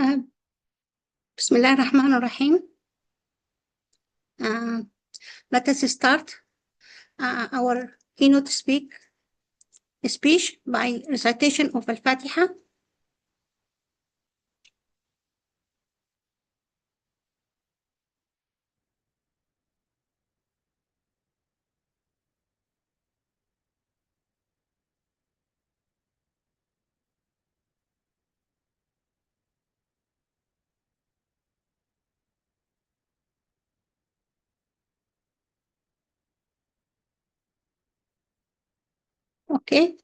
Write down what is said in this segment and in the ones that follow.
بسم الله الرحمن الرحيم. Let us start our keynote speech by recitation of Al-Fatiha. Okay.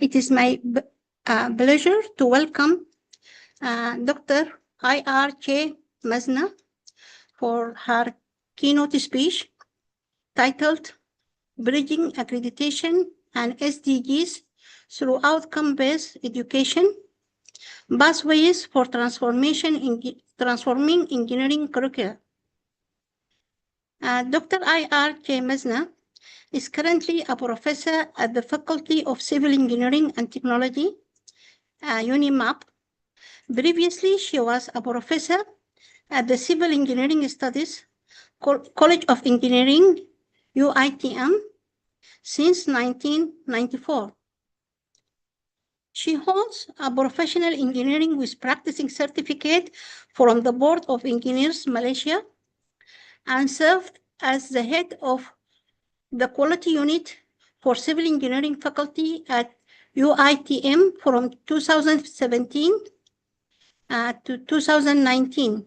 It is my pleasure to welcome Dr. I.R.K. Mazna for her keynote speech titled Bridging Accreditation and SDGs through Outcome-Based Education, Pathways for Transforming Engineering Curricula. Dr. I.R.K. Mazna is currently a professor at the Faculty of Civil Engineering and Technology, UNIMAP. Previously, she was a professor at the Civil Engineering Studies College of Engineering, UITM, since 1994. She holds a professional engineering with practicing certificate from the Board of Engineers Malaysia and served as the head of the quality unit for civil engineering faculty at UITM from 2017 to 2019.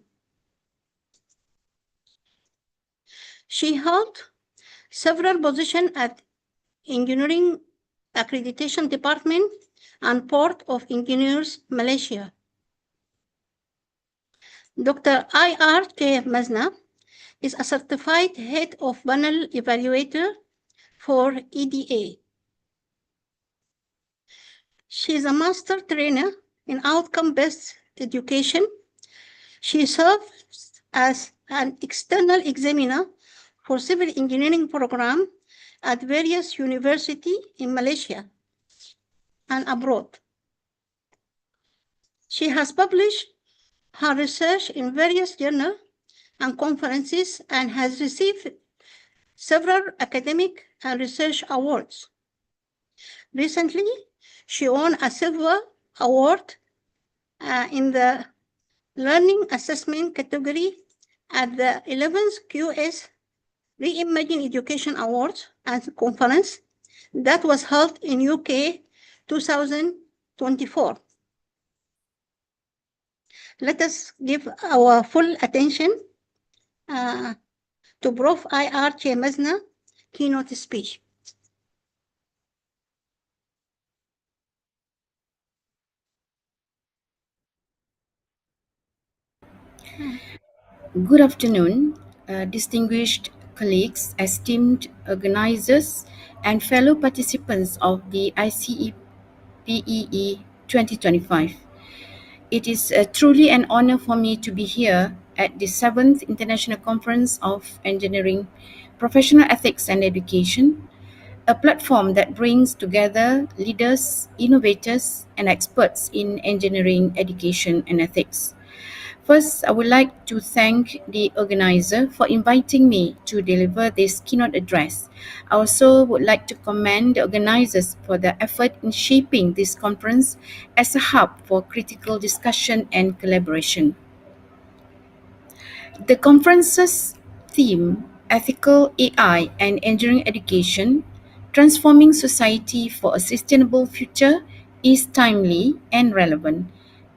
She held several positions at Engineering Accreditation Department and Board of Engineers Malaysia. Dr. I.R.K. Mazna is a certified head of panel evaluator for EDA. She is a master trainer in outcome-based education. She serves as an external examiner for civil engineering program at various universities in Malaysia and abroad. She has published her research in various journals and conferences and has received several academic and research awards. Recently, she won a silver award in the Learning Assessment category at the 11th QS Reimagine Education Awards and Conference that was held in UK 2024. Let us give our full attention to Prof. I.R.K. Mazna keynote speech. Good afternoon, distinguished colleagues, esteemed organizers, and fellow participants of the ICE PEE 2025. It is truly an honor for me to be here at the 7th International Conference of Engineering, Professional Ethics and Education, a platform that brings together leaders, innovators, and experts in engineering, education, and ethics. First, I would like to thank the organizer for inviting me to deliver this keynote address. I also would like to commend the organizers for their effort in shaping this conference as a hub for critical discussion and collaboration. The conference's theme, Ethical AI and Engineering Education, Transforming Society for a Sustainable Future, is timely and relevant.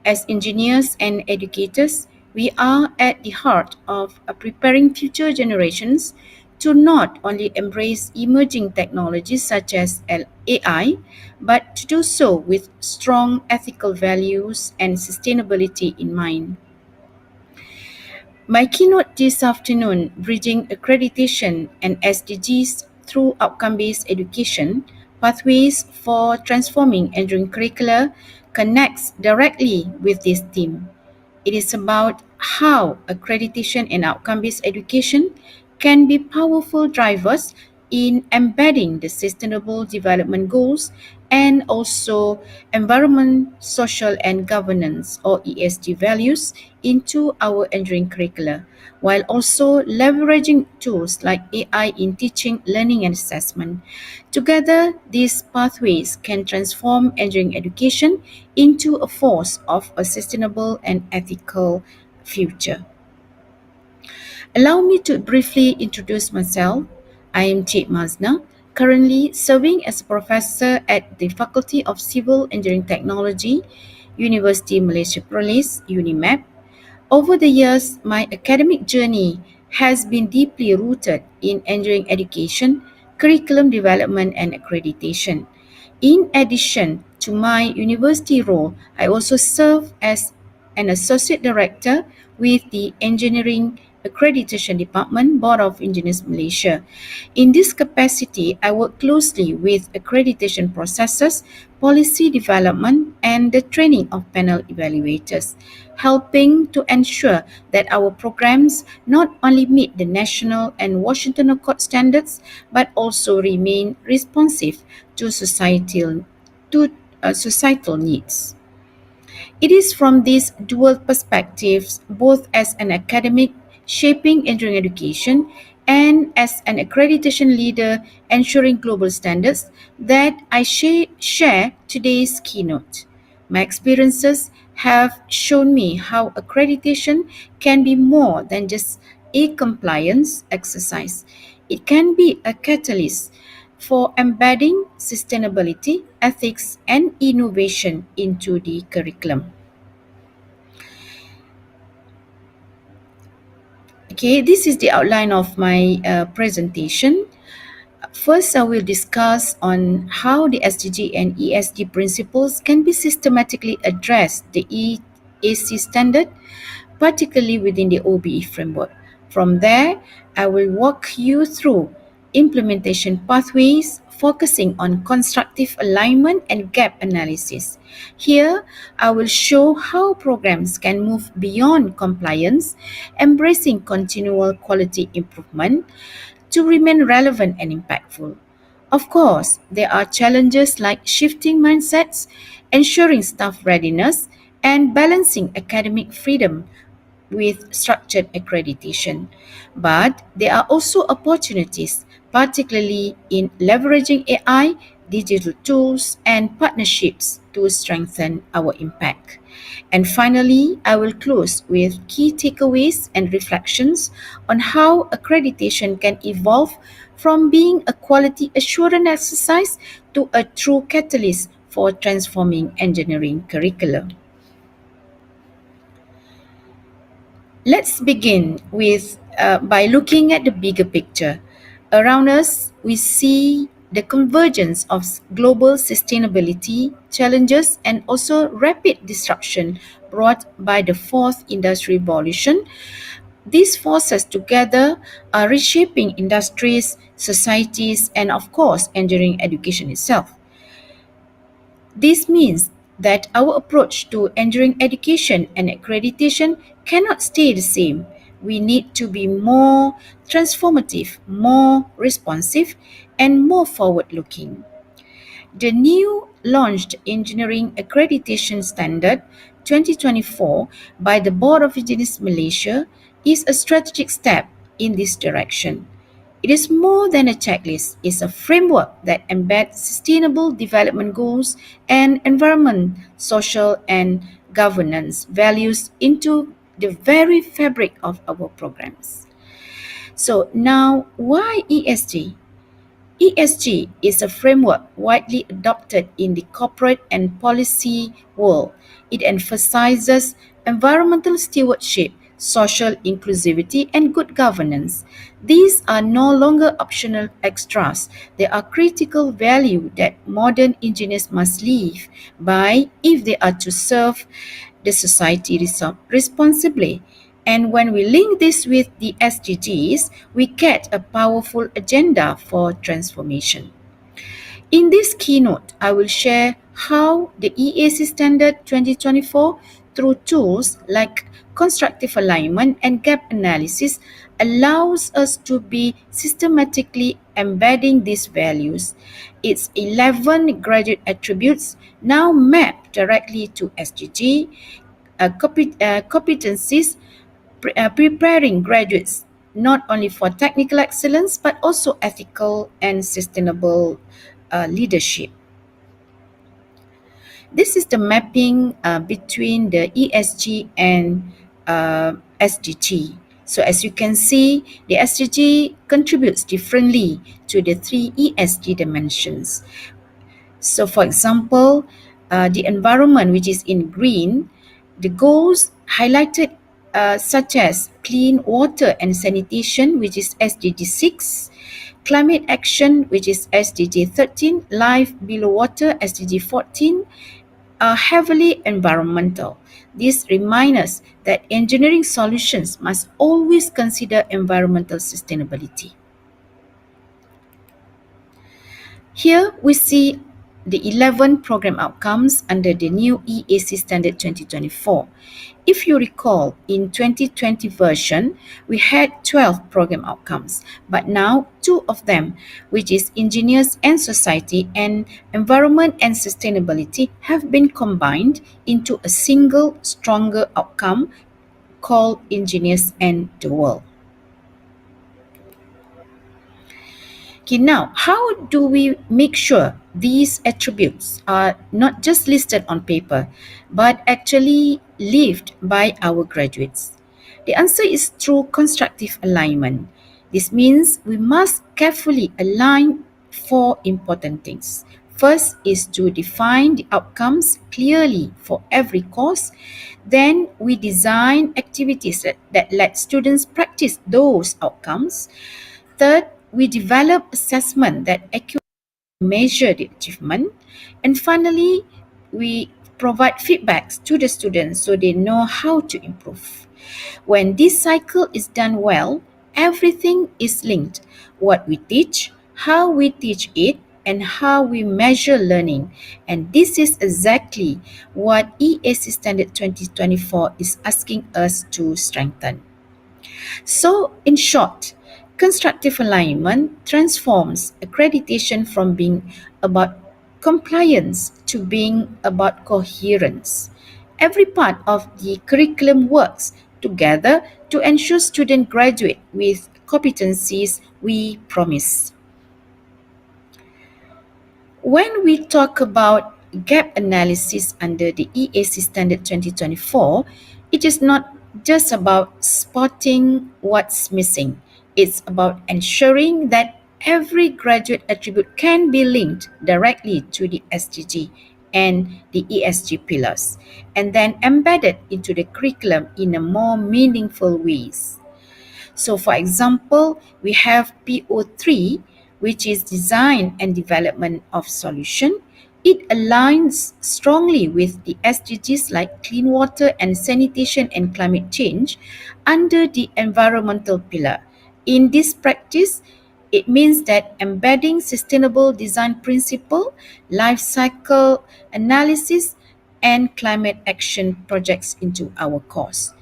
As engineers and educators, we are at the heart of preparing future generations to not only embrace emerging technologies such as AI, but to do so with strong ethical values and sustainability in mind. My keynote this afternoon, Bridging Accreditation and SDGs through Outcome-Based Education, Pathways for Transforming Engineering Curricula, connects directly with this theme. It is about how accreditation and outcome-based education can be powerful drivers in embedding the Sustainable Development Goals and also environment, social, and governance or ESG values into our engineering curricula, while also leveraging tools like AI in teaching, learning, and assessment. Together, these pathways can transform engineering education into a force of a sustainable and ethical future. Allow me to briefly introduce myself. I am Cik Mazna, currently serving as a professor at the Faculty of Civil Engineering Technology, University Malaysia Perlis, UNIMAP. Over the years, my academic journey has been deeply rooted in engineering education, curriculum development, and accreditation. In addition to my university role, I also serve as an associate director with the Engineering Accreditation Department, Board of Engineers Malaysia. In this capacity, I work closely with accreditation processes, policy development, and the training of panel evaluators, helping to ensure that our programs not only meet the national and Washington Accord standards but also remain responsive to societal needs. It is from these dual perspectives, both as an academic shaping engineering education and as an accreditation leader ensuring global standards, that I share today's keynote. My experiences have shown me how accreditation can be more than just a compliance exercise. It can be a catalyst for embedding sustainability, ethics, and innovation into the curriculum. Okay, this is the outline of my presentation. First, I will discuss on how the SDG and ESG principles can be systematically addressed the EAC standard, particularly within the OBE framework. From there, I will walk you through implementation pathways focusing on constructive alignment and gap analysis. Here, I will show how programs can move beyond compliance, embracing continual quality improvement to remain relevant and impactful. Of course, there are challenges like shifting mindsets, ensuring staff readiness, and balancing academic freedom with structured accreditation. But there are also opportunities, particularly in leveraging AI, digital tools, and partnerships to strengthen our impact. And finally, I will close with key takeaways and reflections on how accreditation can evolve from being a quality assurance exercise to a true catalyst for transforming engineering curricula. Let's begin by looking at the bigger picture. Around us, we see the convergence of global sustainability challenges and also rapid disruption brought by the fourth industrial revolution. These forces together are reshaping industries, societies, and of course, engineering education itself. This means that our approach to engineering education and accreditation cannot stay the same. We need to be more transformative, more responsive, and more forward looking. The new launched Engineering Accreditation Standard 2024 by the Board of Engineers Malaysia is a strategic step in this direction. It is more than a checklist, it's a framework that embeds sustainable development goals and environment, social, and governance values into the very fabric of our programs. So, now why ESG? ESG is a framework widely adopted in the corporate and policy world. It emphasizes environmental stewardship, social inclusivity, and good governance. These are no longer optional extras. They are critical value that modern engineers must live by if they are to serve the society responsibly. And when we link this with the SDGs, we get a powerful agenda for transformation. In this keynote, I will share how the EAC Standard 2024 through tools like constructive alignment and gap analysis allows us to be systematically embedding these values. Its 11 graduate attributes now map directly to SDG competencies, preparing graduates not only for technical excellence but also ethical and sustainable leadership. This is the mapping between the ESG and SDG. So as you can see, the SDG contributes differently to the three ESG dimensions. So for example, the environment, which is in green, the goals highlighted such as clean water and sanitation, which is SDG 6, climate action, which is SDG 13, life below water, SDG 14, are heavily environmental. This reminds us that engineering solutions must always consider environmental sustainability. Here we see the 11 program outcomes under the new EAC Standard 2024. If you recall, in 2020 version, we had 12 program outcomes, but now 2 of them, which is Engineers and Society and Environment and Sustainability, have been combined into a single, stronger outcome called Engineers and the World. Okay, now, how do we make sure these attributes are not just listed on paper, but actually lived by our graduates? The answer is through constructive alignment. This means we must carefully align 4 important things. First is to define the outcomes clearly for every course. Then we design activities that let students practice those outcomes. Third, we develop assessment that accurately measure the achievement. And finally, we provide feedbacks to the students so they know how to improve. When this cycle is done well, everything is linked. What we teach, how we teach it, and how we measure learning. And this is exactly what EAC Standard 2024 is asking us to strengthen. So, in short, constructive alignment transforms accreditation from being about compliance to being about coherence. Every part of the curriculum works together to ensure students graduate with competencies we promise. When we talk about gap analysis under the EAC Standard 2024, it is not just about spotting what's missing. It's about ensuring that every graduate attribute can be linked directly to the SDG and the ESG pillars, and then embedded into the curriculum in a more meaningful ways. So for example, we have PO3, which is design and development of solution. It aligns strongly with the SDGs like clean water and sanitation and climate change under the environmental pillar. In this practice, it means that embedding sustainable design principle, life cycle analysis, and climate action projects into our course.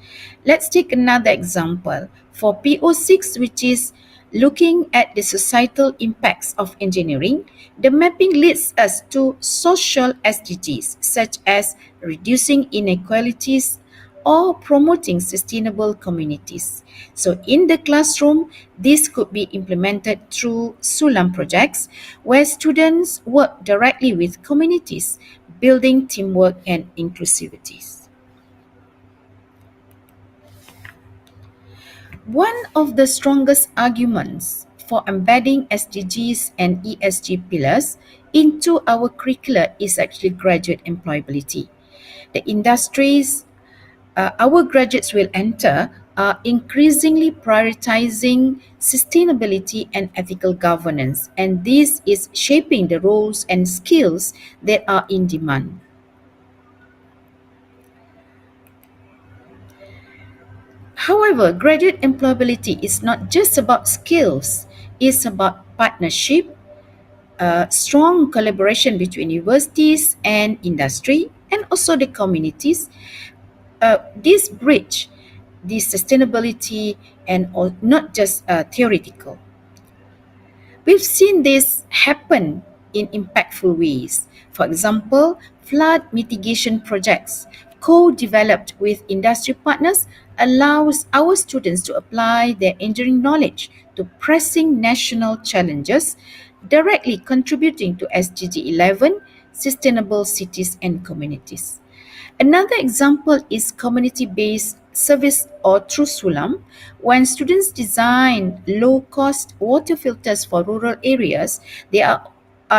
Let's take another example. For PO6, which is looking at the societal impacts of engineering, the mapping leads us to social SDGs such as reducing inequalities or promoting sustainable communities. So in the classroom, this could be implemented through Sulam projects where students work directly with communities, building teamwork and inclusivity. One of the strongest arguments for embedding SDGs and ESG pillars into our curricula is actually graduate employability. The industries our graduates will enter are increasingly prioritizing sustainability and ethical governance, and this is shaping the roles and skills that are in demand. However, graduate employability is not just about skills, it's about partnership, strong collaboration between universities and industry, and also the communities. this bridge, this sustainability, and not just theoretical. We've seen this happen in impactful ways. For example, flood mitigation projects co-developed with industry partners allows our students to apply their engineering knowledge to pressing national challenges, directly contributing to SDG 11, sustainable cities and communities. Another example is community-based service or through Sulam. When students design low-cost water filters for rural areas, they are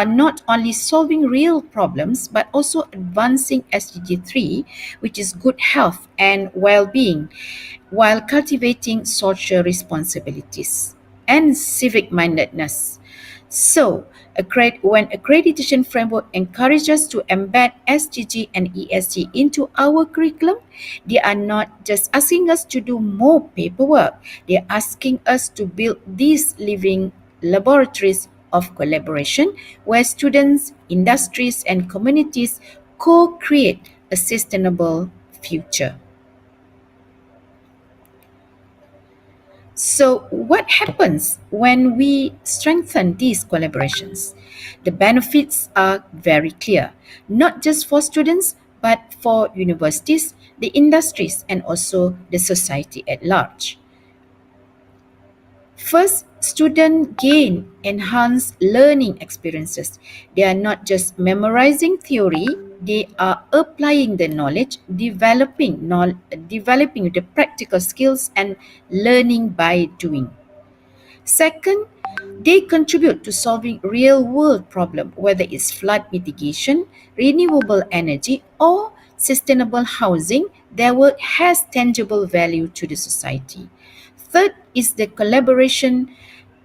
not only solving real problems but also advancing SDG 3, which is good health and well-being, while cultivating social responsibilities and civic mindedness. So, when accreditation framework encourages us to embed SDG and ESG into our curriculum, they are not just asking us to do more paperwork, they are asking us to build these living laboratories of collaboration where students, industries, and communities co-create a sustainable future. So, what happens when we strengthen these collaborations? The benefits are very clear, not just for students, but for universities, the industries, and also the society at large. First, students gain enhanced learning experiences. They are not just memorizing theory, they are applying the knowledge, developing the practical skills and learning by doing. Second, they contribute to solving real world problems, whether it's flood mitigation, renewable energy, or sustainable housing. Their work has tangible value to the society. Third is the collaboration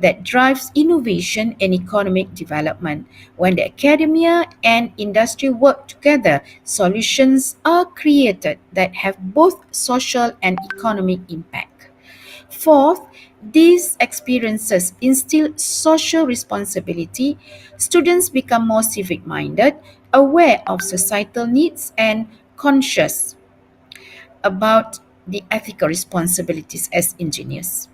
that drives innovation and economic development. When the academia and industry work together, solutions are created that have both social and economic impact. Fourth, these experiences instill social responsibility. Students become more civic minded, aware of societal needs, and conscious about the ethical responsibilities as engineers.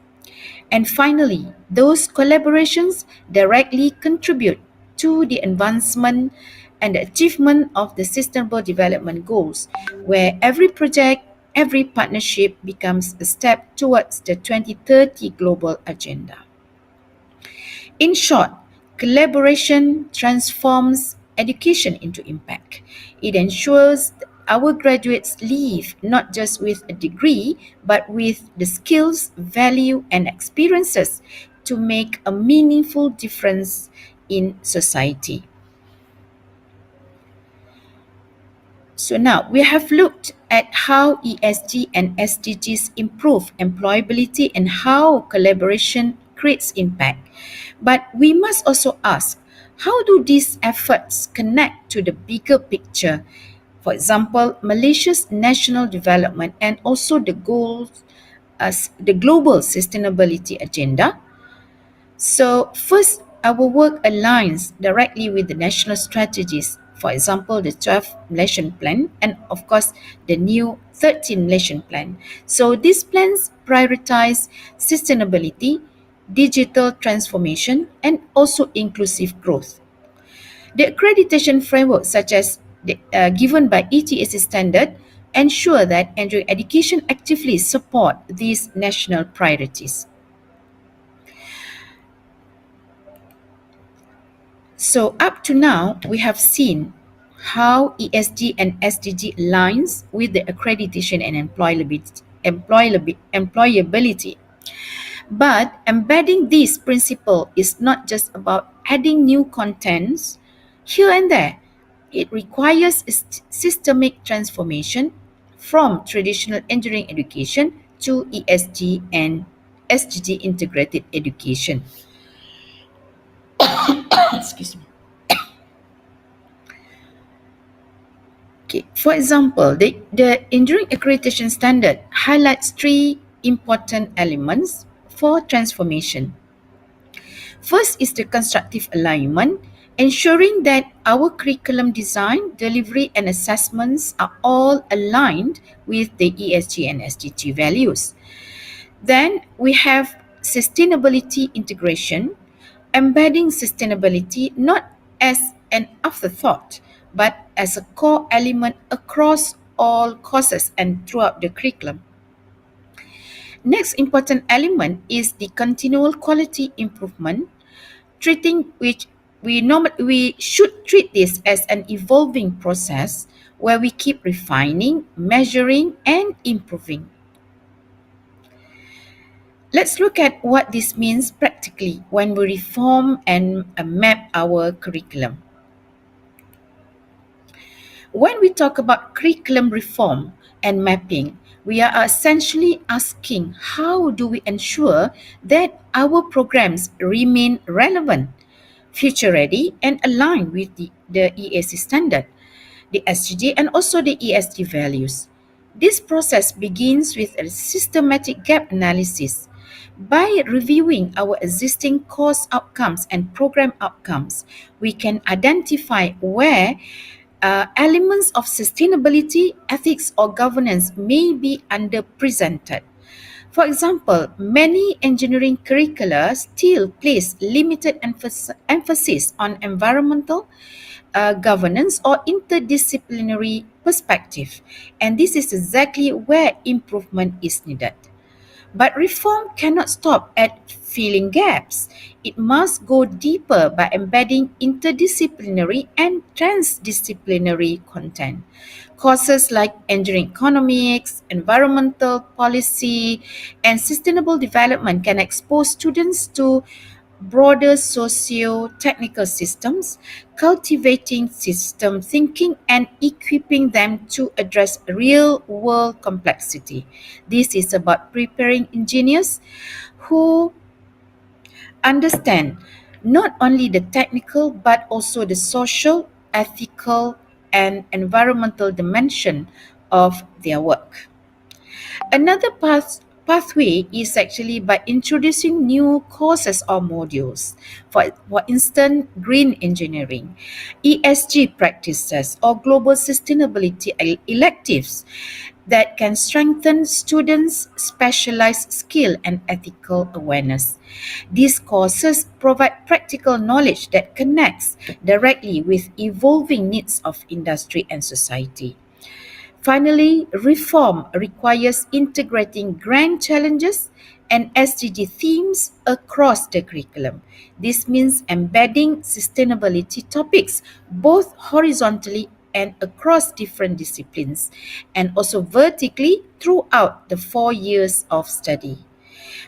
And finally, those collaborations directly contribute to the advancement and the achievement of the Sustainable Development Goals, where every project, every partnership becomes a step towards the 2030 global agenda. In short, collaboration transforms education into impact. It ensures our graduates leave not just with a degree, but with the skills, value, and experiences to make a meaningful difference in society. So now we have looked at how ESG and SDGs improve employability and how collaboration creates impact. But we must also ask, how do these efforts connect to the bigger picture? For example, Malaysia's national development and also the goals as the global sustainability agenda. So, first, our work aligns directly with the national strategies, for example, the 12th Malaysian Plan and, of course, the new 13th Malaysian Plan. So, these plans prioritize sustainability, digital transformation, and also inclusive growth. The accreditation framework, such as given by ETAC standard, ensure that engineering education actively support these national priorities. So up to now, we have seen how ESG and SDG aligns with the accreditation and employability. But embedding this principle is not just about adding new contents here and there. It requires a systemic transformation from traditional engineering education to ESG and SDG integrated education. Excuse me. Okay. For example, the enduring accreditation standard highlights three important elements for transformation. First is the constructive alignment. ensuring that our curriculum design, delivery, and assessments are all aligned with the ESG and SDG values. Then we have sustainability integration, embedding sustainability not as an afterthought, but as a core element across all courses and throughout the curriculum. Next important element is the continual quality improvement, treating which we should treat this as an evolving process where we keep refining, measuring, and improving. Let's look at what this means practically when we reform and map our curriculum. When we talk about curriculum reform and mapping, we are essentially asking how do we ensure that our programs remain relevant, future ready, and aligned with the EAC standard, the SDG, and also the ESG values. This process begins with a systematic gap analysis. By reviewing our existing course outcomes and program outcomes, we can identify where elements of sustainability, ethics, or governance may be underrepresented. For example, many engineering curricula still place limited emphasis on environmental governance or interdisciplinary perspective, and this is exactly where improvement is needed. But reform cannot stop at filling gaps. It must go deeper by embedding interdisciplinary and transdisciplinary content. Courses like engineering economics, environmental policy, and sustainable development can expose students to broader socio-technical systems, cultivating system thinking and equipping them to address real-world complexity. This is about preparing engineers who understand not only the technical but also the social, ethical, and environmental dimension of their work. Another pathway is actually by introducing new courses or modules. For instance, green engineering, ESG practices, or global sustainability electives that can strengthen students' specialized skill and ethical awareness. These courses provide practical knowledge that connects directly with evolving needs of industry and society. Finally, reform requires integrating grand challenges and SDG themes across the curriculum. This means embedding sustainability topics both horizontally and across different disciplines, and also vertically throughout the 4 years of study.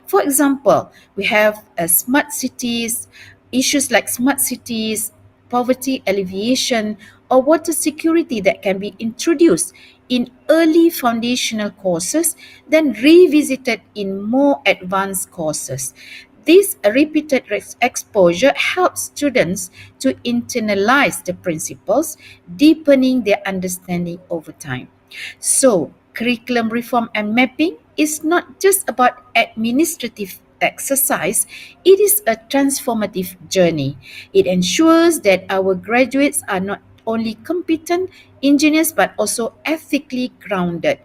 For example, we have smart cities, issues like smart cities, poverty alleviation, or water security that can be introduced in early foundational courses, then revisited in more advanced courses. This repeated exposure helps students to internalize the principles, deepening their understanding over time. So, curriculum reform and mapping is not just about administrative exercise, it is a transformative journey. It ensures that our graduates are not only competent engineers but also ethically grounded,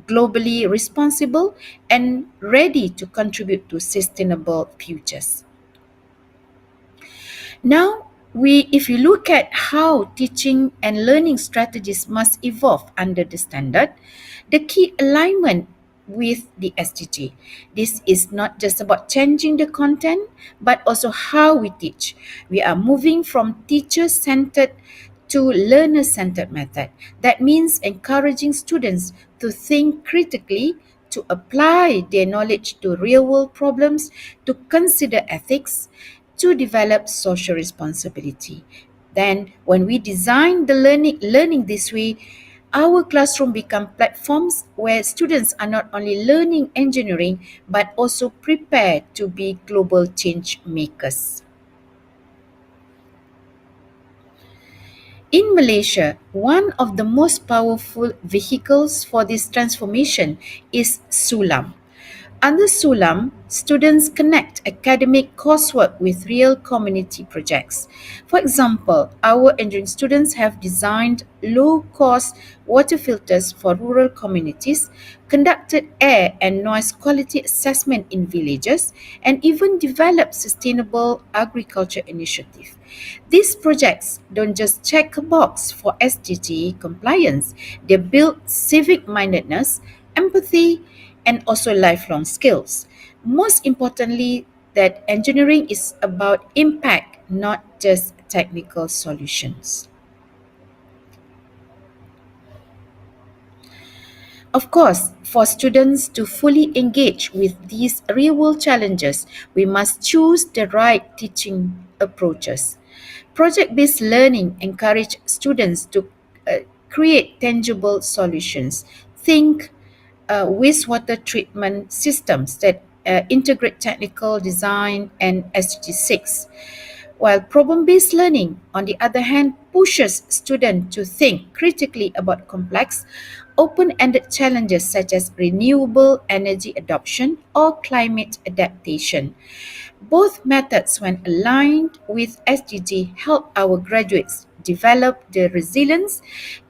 globally responsible, and ready to contribute to sustainable futures. Now, if you look at how teaching and learning strategies must evolve under the standard, the key alignment with the SDG. This is not just about changing the content, but also how we teach. We are moving from teacher-centered to learner-centered method. That means encouraging students to think critically, to apply their knowledge to real-world problems, to consider ethics, to develop social responsibility. Then, when we design the learning this way, our classroom become platforms where students are not only learning engineering but also prepared to be global change makers. In Malaysia, one of the most powerful vehicles for this transformation is Sulam, Under Sulam, students connect academic coursework with real community projects. For example, our engineering students have designed low-cost water filters for rural communities, conducted air and noise quality assessment in villages, and even developed sustainable agriculture initiatives. These projects don't just check a box for SDG compliance, they build civic mindedness, empathy, and also lifelong skills. Most importantly, that engineering is about impact, not just technical solutions. Of course, for students to fully engage with these real world challenges, we must choose the right teaching approaches. Project based learning encourages students to create tangible solutions. Think wastewater treatment systems that integrate technical design and SDG 6. While problem based learning, on the other hand, pushes students to think critically about complex, open ended challenges such as renewable energy adoption or climate adaptation. Both methods, when aligned with SDG, help our graduates develop the resilience,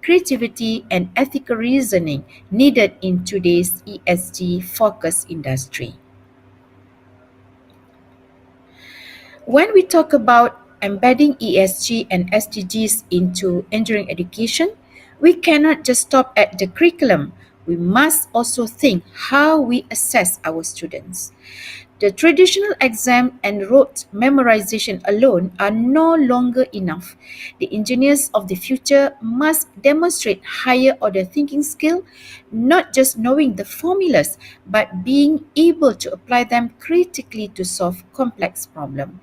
creativity, and ethical reasoning needed in today's ESG focused industry. When we talk about embedding ESG and SDGs into engineering education, we cannot just stop at the curriculum. We must also think how we assess our students. The traditional exam and rote memorization alone are no longer enough. The engineers of the future must demonstrate higher order thinking skill, not just knowing the formulas, but being able to apply them critically to solve complex problems.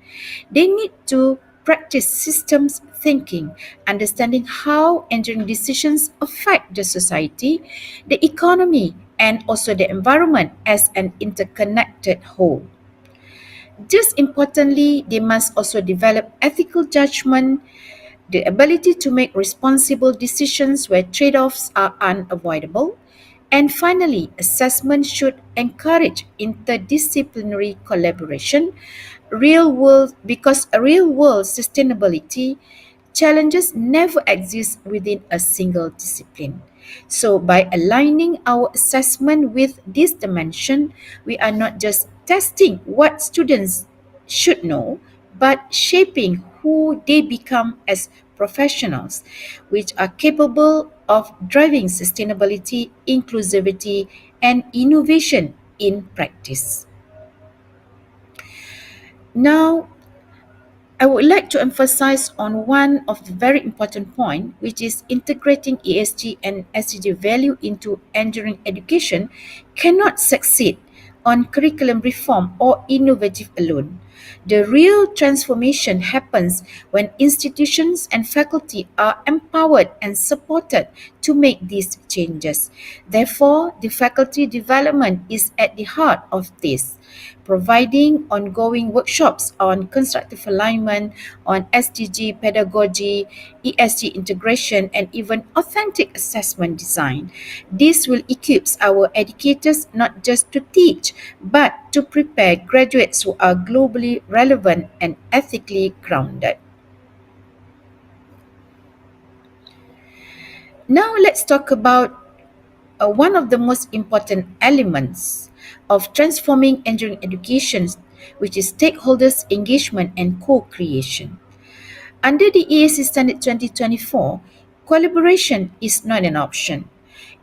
They need to practice systems thinking, understanding how engineering decisions affect the society, the economy, and also the environment as an interconnected whole. Just importantly, they must also develop ethical judgment, the ability to make responsible decisions where trade offs are unavoidable. And finally, assessment should encourage interdisciplinary collaboration, real world because a real world sustainability challenges never exist within a single discipline. So, by aligning our assessment with this dimension, we are not just testing what students should know, but shaping who they become as professionals, which are capable of driving sustainability, inclusivity, and innovation in practice. Now, I would like to emphasize on one of the very important point, which is integrating ESG and SDG value into engineering education cannot succeed on curriculum reform or innovative alone. The real transformation happens when institutions and faculty are empowered and supported to make these changes. Therefore, the faculty development is at the heart of this, providing ongoing workshops on constructive alignment, on SDG pedagogy, ESG integration, and even authentic assessment design. This will equip our educators not just to teach, but to prepare graduates who are globally relevant and ethically grounded. Now let's talk about one of the most important elements of transforming engineering education, which is stakeholders' engagement and co-creation. Under the EAC Standard 2024, collaboration is not an option.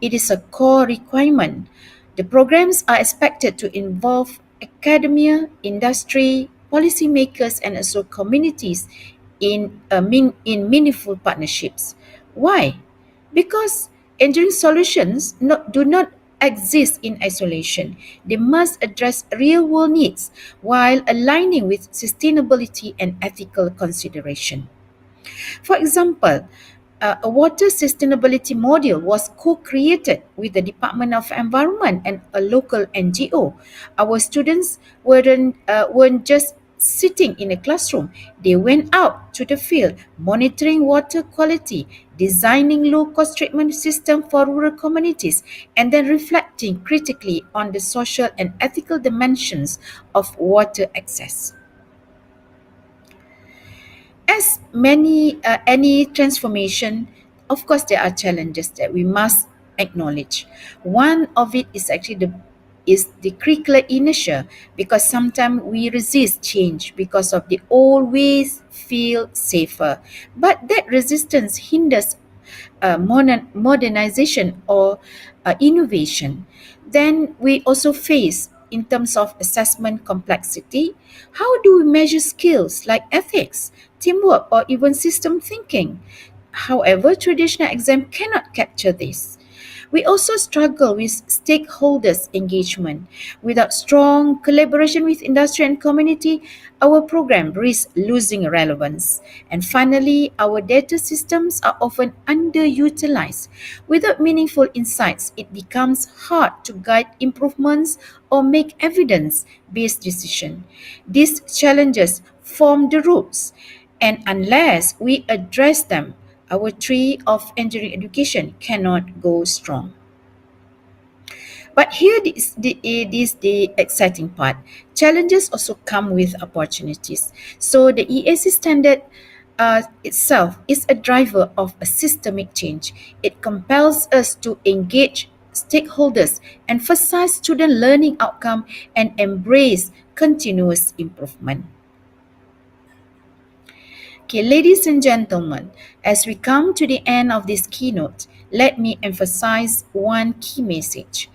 It is a core requirement. The programs are expected to involve academia, industry, policymakers, and also communities in meaningful partnerships. Why? Because engineering solutions do not exist in isolation. They must address real world needs while aligning with sustainability and ethical consideration. For example, a water sustainability module was co-created with the Department of Environment and a local NGO. Our students weren't just sitting in a classroom. They went out to the field, monitoring water quality, designing low-cost treatment system for rural communities, and then reflecting critically on the social and ethical dimensions of water access. As any transformation, of course there are challenges that we must acknowledge. One of it is actually the curricular inertia, because sometimes we resist change because of the old ways feel safer, but that resistance hinders modernization or innovation. Then we also face, in terms of assessment complexity, how do we measure skills like ethics, teamwork, or even system thinking? However, traditional exam cannot capture this. We also struggle with stakeholders' engagement. Without strong collaboration with industry and community, our program risks losing relevance. And finally, our data systems are often underutilized. Without meaningful insights, it becomes hard to guide improvements or make evidence-based decisions. These challenges form the roots, and unless we address them, our tree of engineering education cannot go strong. But here it is the exciting part. Challenges also come with opportunities. So the EAC standard itself is a driver of a systemic change. It compels us to engage stakeholders, emphasize student learning outcome, and embrace continuous improvement. Okay, ladies and gentlemen, as we come to the end of this keynote, let me emphasize one key message.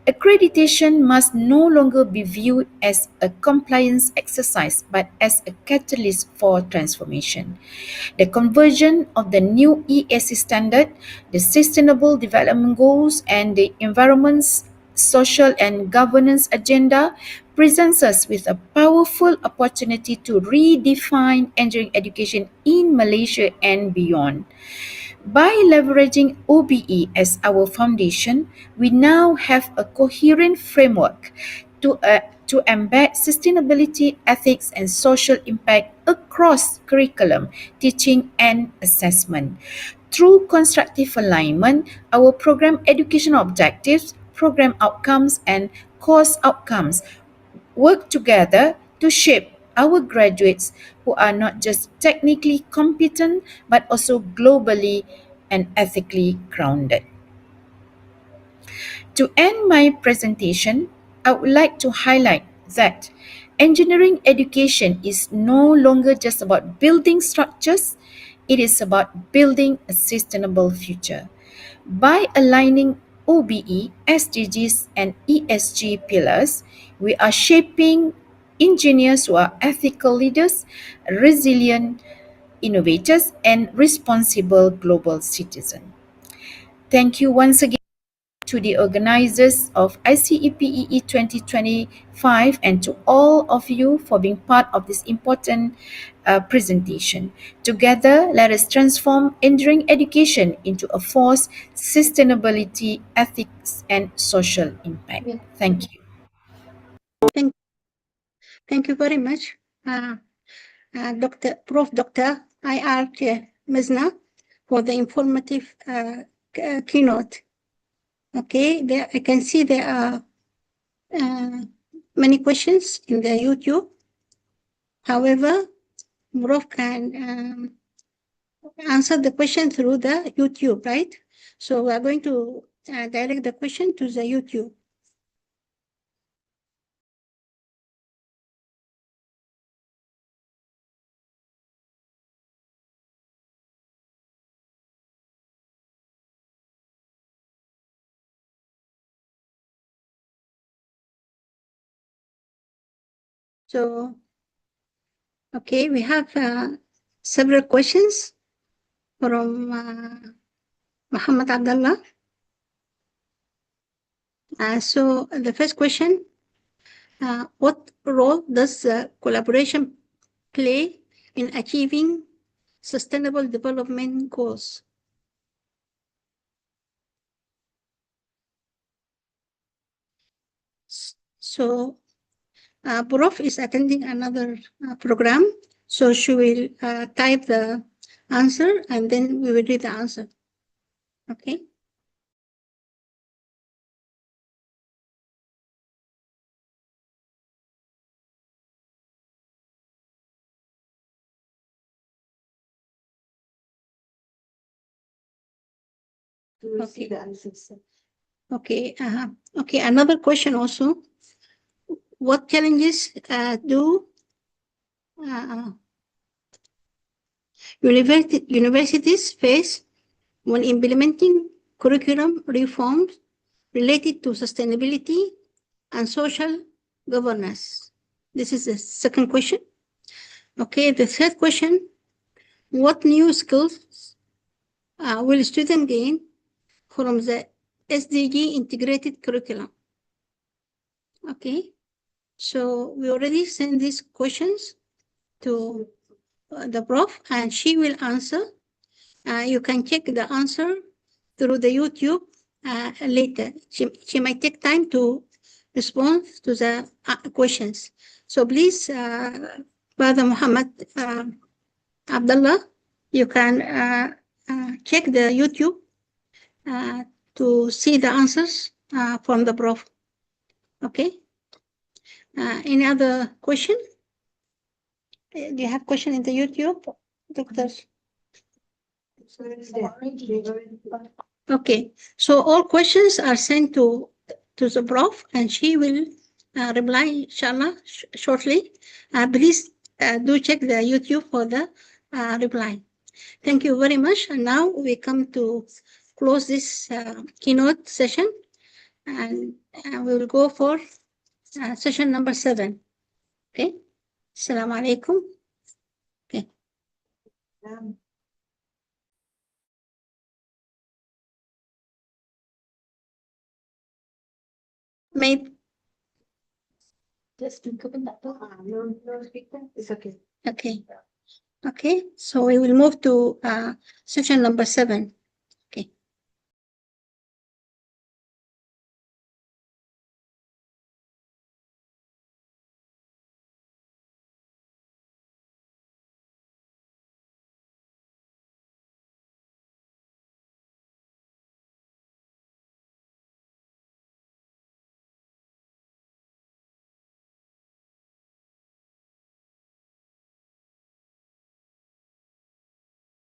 Accreditation must no longer be viewed as a compliance exercise but as a catalyst for transformation. The conversion of the new ESC standard, the Sustainable Development Goals, and the Environment's social and governance agenda presents us with a powerful opportunity to redefine engineering education in Malaysia and beyond. By leveraging OBE as our foundation, we now have a coherent framework to embed sustainability, ethics, and social impact across curriculum, teaching, and assessment. Through constructive alignment, our program educational objectives, program outcomes, and course outcomes work together to shape our graduates who are not just technically competent but also globally and ethically grounded. To end my presentation, I would like to highlight that engineering education is no longer just about building structures, it is about building a sustainable future. By aligning OBE, SDGs, and ESG pillars, we are shaping engineers who are ethical leaders, resilient innovators, and responsible global citizens. Thank you once again to the organizers of ICEPEE 2025 and to all of you for being part of this important presentation. Together, let us transform engineering education into a force, sustainability, ethics, and social impact. Yeah. Thank you. Thank you very much, Dr. IR Mizna, for the informative keynote. Okay, there I can see there are many questions in the YouTube. However, Murov can answer the question through the YouTube, right? So we are going to direct the question to the YouTube. So, okay, we have several questions from Muhammad Abdullah. So the first question, what role does collaboration play in achieving sustainable development goals? So Prof is attending another program, so she will type the answer and then we will read the answer. Okay. Okay. The answers. Okay. Okay. Another question also. What challenges do universities face when implementing curriculum reforms related to sustainability and social governance? This is the second question. Okay, the third question, what new skills will students gain from the SDG integrated curriculum? Okay, so we already sent these questions to the prof and she will answer. You can check the answer through the YouTube later. She might take time to respond to the questions. So please, Brother Muhammad Abdullah, you can check the YouTube to see the answers from the prof. Okay. Any other question? Do you have question in the YouTube, doctors? Okay, so all questions are sent to the prof and she will reply inshallah shortly. Please do check the YouTube for the reply. Thank you very much. And now we come to close this keynote session and we will go for session number 7. Okay. Assalamu alaikum. Okay. Maybe. Just speak up in that. No speaker. It's okay. Okay. Okay. So we will move to session number 7.